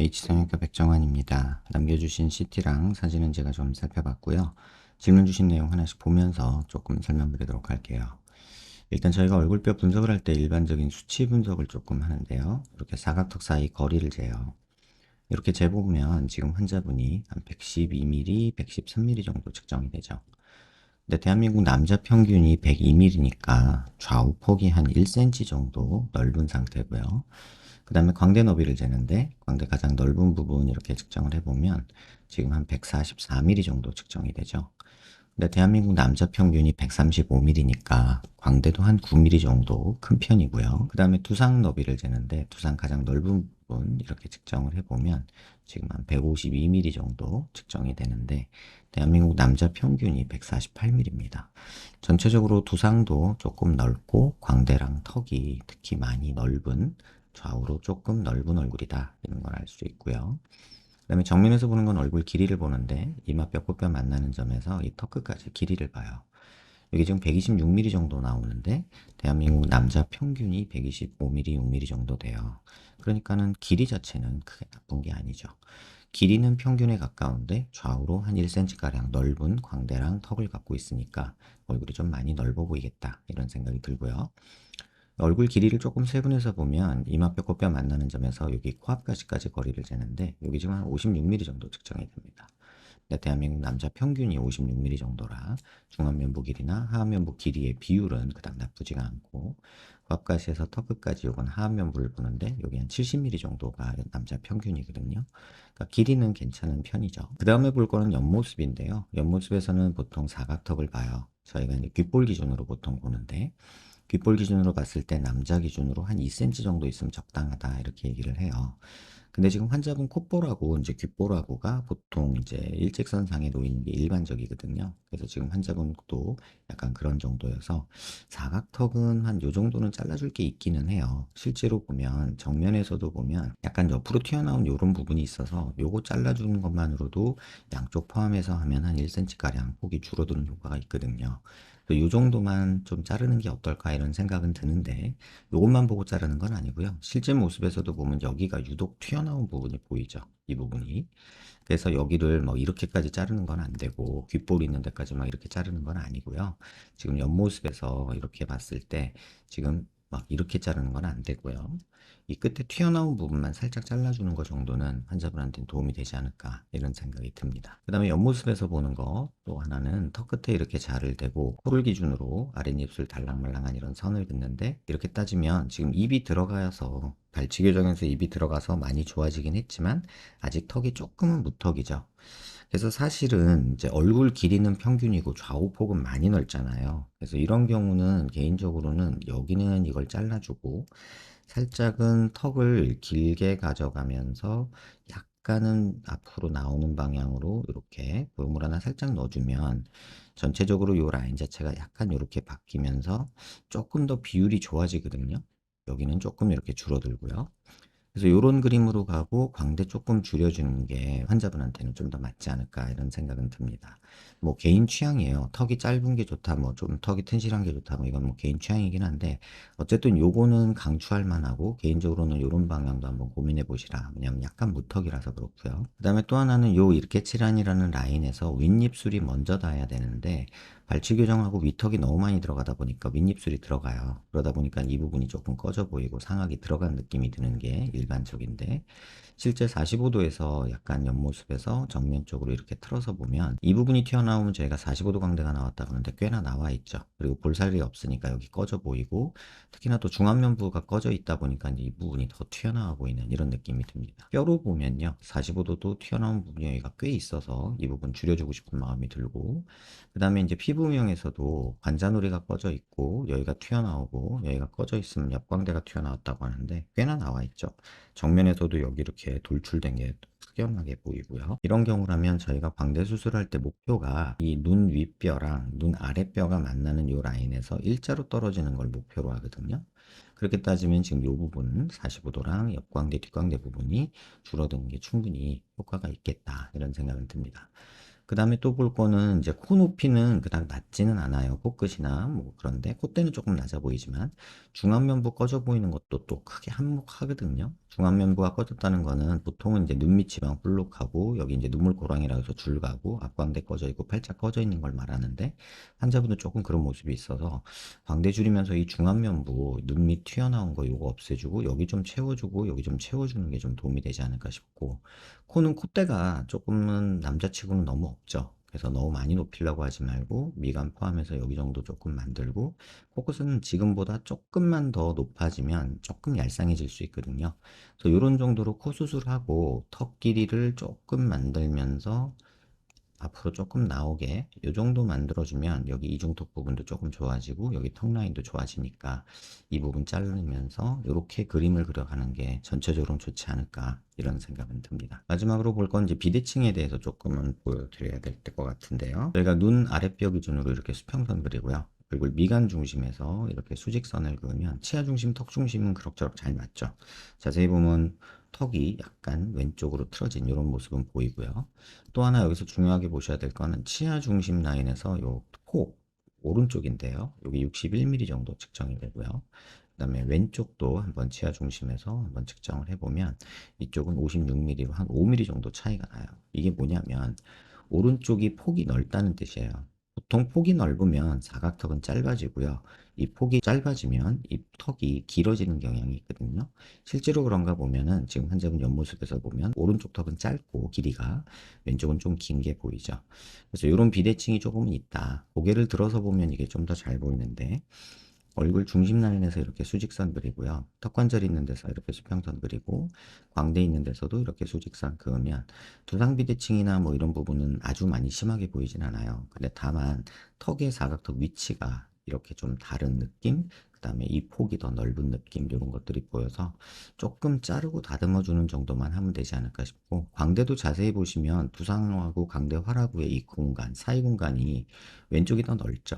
H성형외과 백정환입니다. 남겨주신 CT랑 사진은 제가 좀 살펴봤고요. 질문 주신 내용 하나씩 보면서 조금 설명드리도록 할게요. 일단 저희가 얼굴뼈 분석을 할 때 일반적인 수치 분석을 조금 하는데요. 이렇게 사각턱 사이 거리를 재요. 이렇게 재보면 지금 환자분이 한 112mm, 113mm 정도 측정이 되죠. 근데 대한민국 남자 평균이 102mm니까 좌우 폭이 한 1cm 정도 넓은 상태고요. 그 다음에 광대 너비를 재는데 광대 가장 넓은 부분 이렇게 측정을 해보면 지금 한 144mm 정도 측정이 되죠. 근데 대한민국 남자 평균이 135mm니까 광대도 한 9mm 정도 큰 편이고요. 그 다음에 두상 너비를 재는데 두상 가장 넓은 부분 이렇게 측정을 해보면 지금 한 152mm 정도 측정이 되는데 대한민국 남자 평균이 148mm입니다. 전체적으로 두상도 조금 넓고 광대랑 턱이 특히 많이 넓은 좌우로 조금 넓은 얼굴이다 이런 걸 알 수 있고요. 그 다음에 정면에서 보는 건 얼굴 길이를 보는데 이마 뼈 만나는 점에서 이 턱 끝까지 길이를 봐요. 여기 지금 126mm 정도 나오는데 대한민국 남자 평균이 125mm, 6mm 정도 돼요. 그러니까는 길이 자체는 크게 나쁜 게 아니죠. 길이는 평균에 가까운데 좌우로 한 1cm가량 넓은 광대랑 턱을 갖고 있으니까 얼굴이 좀 많이 넓어 보이겠다 이런 생각이 들고요. 얼굴 길이를 조금 세분해서 보면 이마뼈 코뼈 만나는 점에서 여기 코앞까지까지 거리를 재는데 여기 지금 한 56mm 정도 측정이 됩니다. 근데 대한민국 남자 평균이 56mm 정도라 중안면부 길이나 하안면부 길이의 비율은 그닥 나쁘지가 않고 코앞까지에서 턱 끝까지 요건 하안면부를 보는데 여기 한 70mm 정도가 남자 평균이거든요. 그러니까 길이는 괜찮은 편이죠. 그 다음에 볼 거는 옆모습인데요. 옆모습에서는 보통 사각턱을 봐요. 저희가 이제 귓볼 기준으로 보통 보는데 귓볼 기준으로 봤을 때 남자 기준으로 한 2cm 정도 있으면 적당하다 이렇게 얘기를 해요. 근데 지금 환자분 콧볼하고 이제 귓볼하고가 보통 이제 일직선상에 놓이는 게 일반적이거든요. 그래서 지금 환자분도 약간 그런 정도여서 사각턱은 한 요 정도는 잘라줄 게 있기는 해요. 실제로 보면 정면에서도 보면 약간 옆으로 튀어나온 요런 부분이 있어서 요거 잘라주는 것만으로도 양쪽 포함해서 하면 한 1cm가량 폭이 줄어드는 효과가 있거든요. 요 정도만 좀 자르는 게 어떨까 이런 생각은 드는데 요것만 보고 자르는 건 아니고요. 실제 모습에서도 보면 여기가 유독 튀어나온 부분이 보이죠. 이 부분이. 그래서 여기를 뭐 이렇게까지 자르는 건 안 되고 귓볼 있는 데까지 막 이렇게 자르는 건 아니고요. 지금 옆모습에서 이렇게 봤을 때 지금 막 이렇게 자르는 건 안 되고요. 이 끝에 튀어나온 부분만 살짝 잘라주는 것 정도는 환자분한테는 도움이 되지 않을까 이런 생각이 듭니다. 그 다음에 옆모습에서 보는 거 또 하나는 턱 끝에 이렇게 자를 대고 코를 기준으로 아랫입술 달랑말랑한 이런 선을 긋는데 이렇게 따지면 지금 입이 들어가서 발치 교정에서 입이 들어가서 많이 좋아지긴 했지만 아직 턱이 조금은 무턱이죠. 그래서 사실은 이제 얼굴 길이는 평균이고 좌우 폭은 많이 넓잖아요. 그래서 이런 경우는 개인적으로는 여기는 이걸 잘라주고 살짝은 턱을 길게 가져가면서 약간은 앞으로 나오는 방향으로 이렇게 볼륨을 하나 살짝 넣어주면 전체적으로 이 라인 자체가 약간 이렇게 바뀌면서 조금 더 비율이 좋아지거든요. 여기는 조금 이렇게 줄어들고요. 그래서 요런 그림으로 가고 광대 조금 줄여주는 게 환자분한테는 좀 더 맞지 않을까 이런 생각은 듭니다. 뭐 개인 취향이에요. 턱이 짧은 게 좋다, 뭐 좀 턱이 튼실한 게 좋다, 뭐 이건 뭐 개인 취향이긴 한데 어쨌든 요거는 강추할 만하고 개인적으로는 요런 방향도 한번 고민해 보시라. 왜냐면 약간 무턱이라서 그렇고요. 그 다음에 또 하나는 요 이렇게 칠한이라는 라인에서 윗입술이 먼저 닿아야 되는데 발치 교정하고 위턱이 너무 많이 들어가다 보니까 윗입술이 들어가요. 그러다 보니까 이 부분이 조금 꺼져 보이고 상악이 들어간 느낌이 드는 게 일반적인데 실제 45도에서 약간 옆모습에서 정면 쪽으로 이렇게 틀어서 보면 이 부분이 튀어나오면 저희가 45도 광대가 나왔다 그러는데 꽤나 나와 있죠. 그리고 볼살이 없으니까 여기 꺼져 보이고 특히나 또 중안면부가 꺼져 있다 보니까 이 부분이 더 튀어나와 보이는 이런 느낌이 듭니다. 뼈로 보면요. 45도도 튀어나온 부분이 여기가 꽤 있어서 이 부분 줄여주고 싶은 마음이 들고 그 다음에 이제 피부명에서도 관자놀이가 꺼져 있고 여기가 튀어나오고 여기가 꺼져 있으면 옆광대가 튀어나왔다고 하는데 꽤나 나와 있죠. 정면에서도 여기 이렇게 돌출된 게 확연하게 보이고요. 이런 경우라면 저희가 광대 수술할 때 목표가 이 눈 윗뼈랑 눈 아랫뼈가 만나는 이 라인에서 일자로 떨어지는 걸 목표로 하거든요. 그렇게 따지면 지금 이 부분 45도랑 옆광대 뒷광대 부분이 줄어드는 게 충분히 효과가 있겠다 이런 생각은 듭니다. 그 다음에 또 볼 거는 이제 코 높이는 그닥 낮지는 않아요. 코끝이나 뭐 그런데 콧대는 조금 낮아 보이지만 중안면부 꺼져 보이는 것도 또 크게 한몫하거든요. 중안면부가 꺼졌다는 거는 보통은 이제 눈 밑이랑 볼록하고 여기 이제 눈물고랑이라고 해서 줄가고 앞광대 꺼져 있고 팔짝 꺼져 있는 걸 말하는데 환자분은 조금 그런 모습이 있어서 광대 줄이면서 이 중안면부 눈 밑 튀어나온 거 요거 없애주고 여기 좀 채워주고 여기 좀 채워주는 게 좀 도움이 되지 않을까 싶고 코는 콧대가 조금은 남자치고는 너무 없죠. 그래서 너무 많이 높이려고 하지 말고 미간 포함해서 여기 정도 조금 만들고 코끝은 지금보다 조금만 더 높아지면 조금 얄쌍해질 수 있거든요. 그래서 이런 정도로 코 수술하고 턱 길이를 조금 만들면서 앞으로 조금 나오게 이 정도 만들어주면 여기 이중턱 부분도 조금 좋아지고 여기 턱 라인도 좋아지니까 이 부분 자르면서 이렇게 그림을 그려가는 게 전체적으로 좋지 않을까 이런 생각은 듭니다. 마지막으로 볼 건 이제 비대칭에 대해서 조금은 보여드려야 될 것 같은데요. 저희가 눈 아랫뼈 기준으로 이렇게 수평선 그리고요. 그리고 미간 중심에서 이렇게 수직선을 그으면 치아 중심, 턱 중심은 그럭저럭 잘 맞죠. 자세히 보면 턱이 약간 왼쪽으로 틀어진 이런 모습은 보이고요. 또 하나 여기서 중요하게 보셔야 될 거는 치아 중심 라인에서 요 코 오른쪽인데요. 여기 61mm 정도 측정이 되고요. 그 다음에 왼쪽도 한번 치아 중심에서 한번 측정을 해보면 이쪽은 56mm로 한 5mm 정도 차이가 나요. 이게 뭐냐면 오른쪽이 폭이 넓다는 뜻이에요. 보통 폭이 넓으면 사각턱은 짧아지고요. 이 폭이 짧아지면 이 턱이 길어지는 경향이 있거든요. 실제로 그런가 보면은 지금 환자분 옆모습에서 보면 오른쪽 턱은 짧고 길이가 왼쪽은 좀 긴 게 보이죠. 그래서 이런 비대칭이 조금은 있다. 고개를 들어서 보면 이게 좀 더 잘 보이는데 얼굴 중심 라인에서 이렇게 수직선 그리고요. 턱관절 있는 데서 이렇게 수평선 그리고 광대 있는 데서도 이렇게 수직선 그으면 두상 비대칭이나 뭐 이런 부분은 아주 많이 심하게 보이진 않아요. 근데 다만 턱의 사각턱 위치가 이렇게 좀 다른 느낌, 그 다음에 이 폭이 더 넓은 느낌 이런 것들이 보여서 조금 자르고 다듬어 주는 정도만 하면 되지 않을까 싶고 광대도 자세히 보시면 두상하고 광대 활화구의 이 공간, 사이 공간이 왼쪽이 더 넓죠.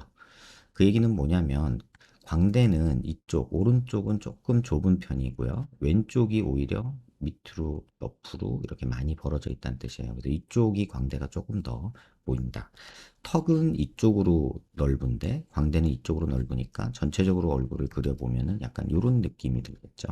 그 얘기는 뭐냐면 광대는 이쪽 오른쪽은 조금 좁은 편이고요. 왼쪽이 오히려 밑으로 옆으로 이렇게 많이 벌어져 있다는 뜻이에요. 그래서 이쪽이 광대가 조금 더 보인다. 턱은 이쪽으로 넓은데 광대는 이쪽으로 넓으니까 전체적으로 얼굴을 그려보면은 약간 이런 느낌이 들겠죠.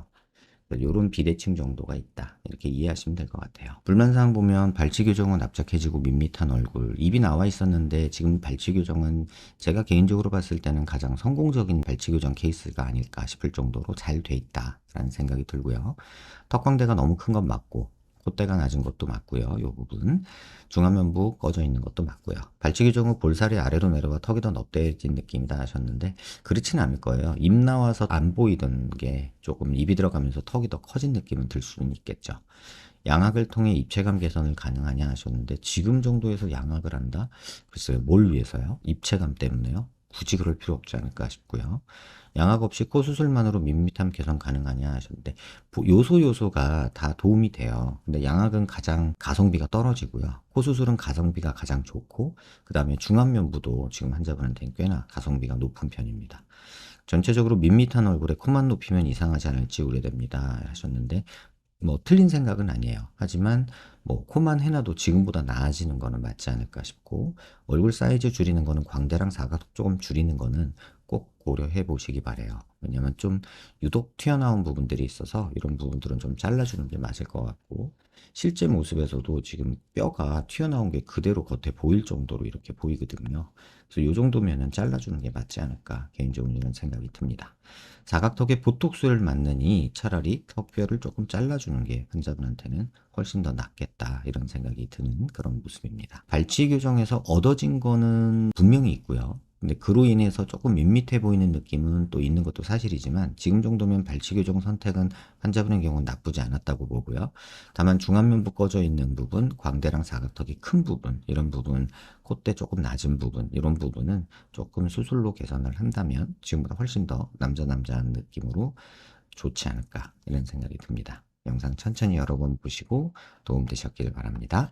요런 비대칭 정도가 있다. 이렇게 이해하시면 될 것 같아요. 불만사항 보면 발치 교정은 납작해지고 밋밋한 얼굴. 입이 나와 있었는데 지금 발치 교정은 제가 개인적으로 봤을 때는 가장 성공적인 발치 교정 케이스가 아닐까 싶을 정도로 잘 돼 있다라는 생각이 들고요. 턱광대가 너무 큰 건 맞고 콧대가 낮은 것도 맞고요. 이 부분 중안면부 꺼져 있는 것도 맞고요. 발치 교정 후 볼살이 아래로 내려와 턱이 더 넙대해진 느낌이다 하셨는데 그렇지는 않을 거예요. 입 나와서 안 보이던 게 조금 입이 들어가면서 턱이 더 커진 느낌은 들 수는 있겠죠. 양악을 통해 입체감 개선을 가능하냐 하셨는데 지금 정도에서 양악을 한다? 글쎄요. 뭘 위해서요? 입체감 때문에요? 굳이 그럴 필요 없지 않을까 싶고요. 양악 없이 코 수술만으로 밋밋함 개선 가능하냐 하셨는데 요소가 다 도움이 돼요. 근데 양악은 가장 가성비가 떨어지고요. 코 수술은 가성비가 가장 좋고 그 다음에 중안면부도 지금 환자분한테는 꽤나 가성비가 높은 편입니다. 전체적으로 밋밋한 얼굴에 코만 높이면 이상하지 않을지 우려됩니다 하셨는데 뭐 틀린 생각은 아니에요. 하지만 뭐 코만 해놔도 지금보다 나아지는 거는 맞지 않을까 싶고 얼굴 사이즈 줄이는 거는 광대랑 사각턱 조금 줄이는 거는 꼭 고려해 보시기 바래요. 왜냐면 좀 유독 튀어나온 부분들이 있어서 이런 부분들은 좀 잘라주는 게 맞을 것 같고 실제 모습에서도 지금 뼈가 튀어나온 게 그대로 겉에 보일 정도로 이렇게 보이거든요. 그래서 이 정도면은 잘라주는 게 맞지 않을까 개인적으로 이런 생각이 듭니다. 사각턱에 보톡스를 맞느니 차라리 턱뼈를 조금 잘라주는 게 환자분한테는 훨씬 더 낫겠다 이런 생각이 드는 그런 모습입니다. 발치 교정에서 얻어진 거는 분명히 있고요. 근데 그로 인해서 조금 밋밋해 보이는 느낌은 또 있는 것도 사실이지만 지금 정도면 발치 교정 선택은 환자분의 경우는 나쁘지 않았다고 보고요. 다만 중안면부 꺼져 있는 부분, 광대랑 사각턱이 큰 부분, 이런 부분, 콧대 조금 낮은 부분, 이런 부분은 조금 수술로 개선을 한다면 지금보다 훨씬 더 남자한 느낌으로 좋지 않을까 이런 생각이 듭니다. 영상 천천히 여러 번 보시고 도움되셨길 바랍니다.